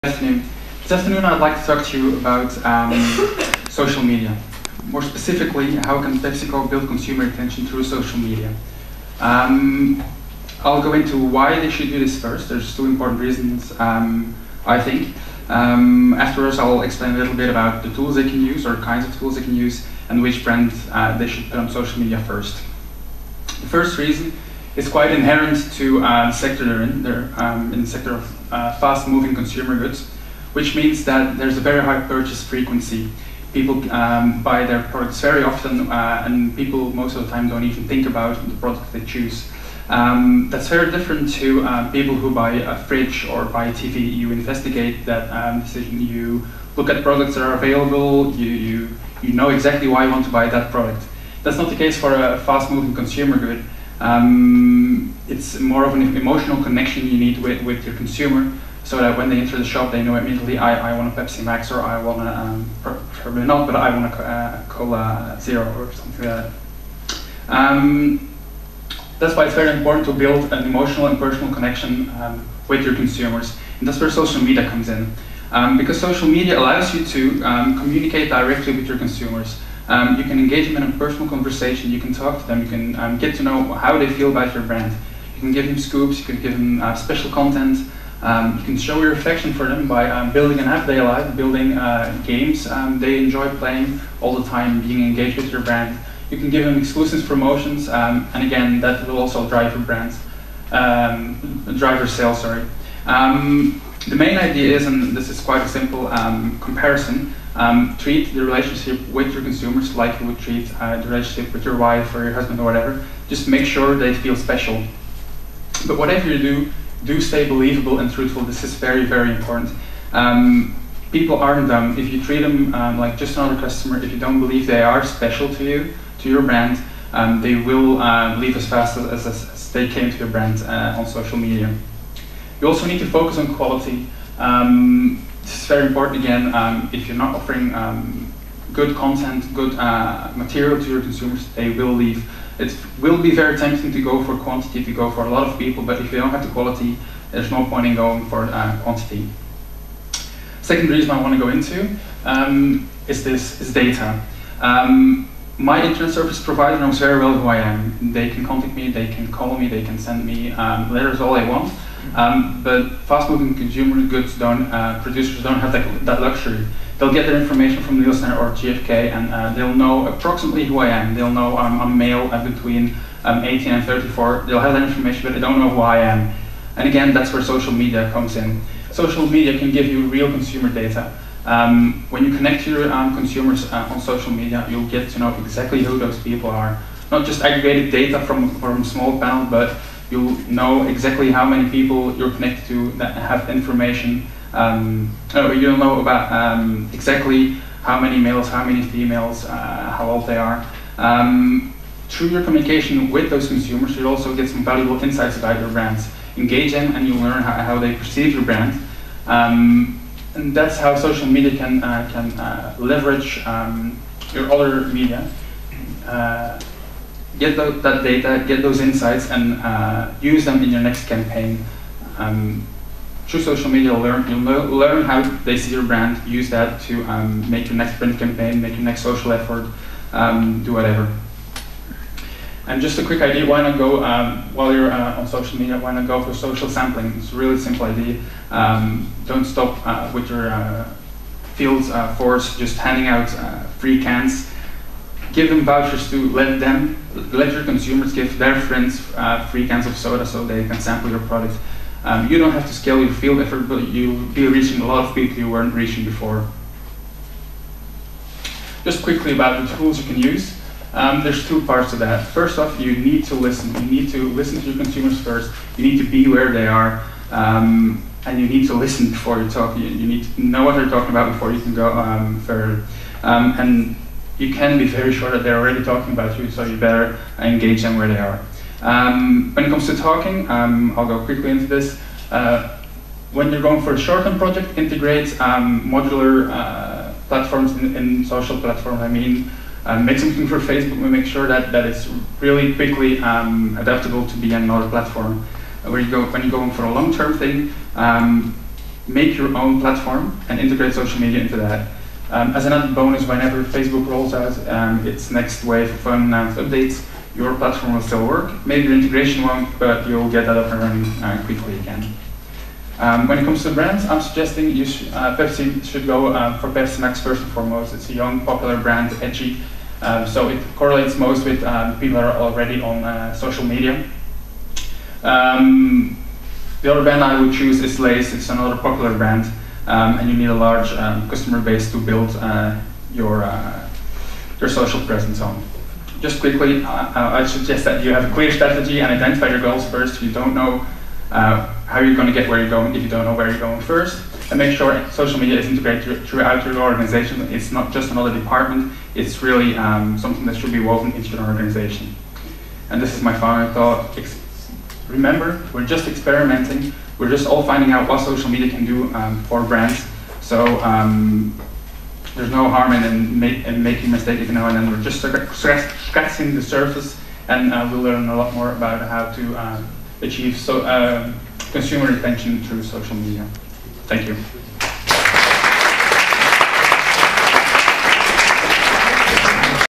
Afternoon. This afternoon I'd like to talk to you about social media. More specifically, how can PepsiCo build consumer attention through social media? I'll go into why they should do this first. There's two important reasons, I think. Afterwards, I'll explain a little bit about the tools they can use, or kinds of tools they can use, and which brand they should put on social media first. The first reason is quite inherent to the sector they're in. They're in the sector of fast-moving consumer goods, which means that there's a very high purchase frequency. People buy their products very often, and people most of the time don't even think about the product they choose. That's very different to people who buy a fridge or buy a TV. You investigate that decision, you look at products that are available, you know exactly why you want to buy that product. That's not the case for a fast-moving consumer good. It's more of an emotional connection you need with your consumer, so that when they enter the shop, they know immediately, I want a Pepsi Max, or I want a, probably not, but I want a Cola Zero, or something like that. That's why it's very important to build an emotional and personal connection with your consumers, and that's where social media comes in. Because social media allows you to communicate directly with your consumers. You can engage them in a personal conversation, you can talk to them, you can get to know how they feel about your brand. You can give them scoops, you can give them special content, you can show your affection for them by building an app they like, building games they enjoy playing all the time, being engaged with your brand. You can give them exclusive promotions, and again, that will also drive your brand, drive your sales, sorry. The main idea is, and this is quite a simple comparison, treat the relationship with your consumers like you would treat the relationship with your wife or your husband or whatever. Just make sure they feel special. But whatever you do stay believable and truthful. This is very, very important. People aren't dumb. If you treat them like just another customer, if you don't believe they are special to you, to your brand, they will leave as fast as they came to your brand on social media. You also need to focus on quality. This is very important again. If you're not offering good content, good material to your consumers, they will leave. It will be very tempting to go for quantity, to go for a lot of people, but if you don't have the quality, there's no point in going for quantity. Second reason I want to go into is data. My internet service provider knows very well who I am. They can contact me, they can call me, they can send me letters all they want. But fast-moving consumer goods producers don't have that luxury. They'll get their information from Nielsen or GfK, and they'll know approximately who I am. They'll know I'm male between 18 and 34. They'll have that information, but they don't know who I am. And again, that's where social media comes in. Social media can give you real consumer data. When you connect to your consumers on social media, you'll get to know exactly who those people are. Not just aggregated data from a small panel, but you'll know exactly how many people you're connected to that have information. You'll know about exactly how many males, how many females, how old they are. Through your communication with those consumers, you'll also get some valuable insights about your brands. Engage them, and you'll learn how they perceive your brand. And that's how social media can leverage your other media. Get that data, get those insights, and use them in your next campaign. Through social media, you'll learn how they see your brand, use that to make your next print campaign, make your next social effort, do whatever. And just a quick idea, why not go, while you're on social media, why not go for social sampling? It's a really simple idea. Don't stop with your field force, just handing out free cans. Give them vouchers to let your consumers give their friends free cans of soda so they can sample your product. You don't have to scale your field effort, but you'll be reaching a lot of people you weren't reaching before. Just quickly about the tools you can use. There's two parts to that. First off, you need to listen. You need to listen to your consumers first. You need to be where they are, and you need to listen before you talk. You need to know what they're talking about before you can go further. And you can be very sure that they're already talking about you, so you better engage them where they are. When it comes to talking, I'll go quickly into this. When you're going for a short-term project, integrate modular platforms in social platforms. I mean, make something for Facebook, and make sure that it's really quickly adaptable to be another platform. When you go for a long-term thing, make your own platform and integrate social media into that. As an added bonus, whenever Facebook rolls out its next wave of unannounced updates, your platform will still work. Maybe your integration won't, but you'll get that up and running quickly again. When it comes to brands, I'm suggesting Pepsi should go for Pepsi Max first and foremost. It's a young, popular brand, edgy, so it correlates most with people that are already on social media. The other brand I would choose is Lay's. It's another popular brand, and you need a large customer base to build your social presence on. Just quickly, I suggest that you have a clear strategy and identify your goals first. If you don't know how you're going to get where you're going, if you don't know where you're going first, and make sure social media is integrated throughout your organization. It's not just another department, it's really something that should be woven into your organization. And this is my final thought. Remember, we're just experimenting. We're just all finding out what social media can do for brands. So there's no harm in making a mistake every now and then. We're just scratching the surface, and we'll learn a lot more about how to achieve consumer retention through social media. Thank you.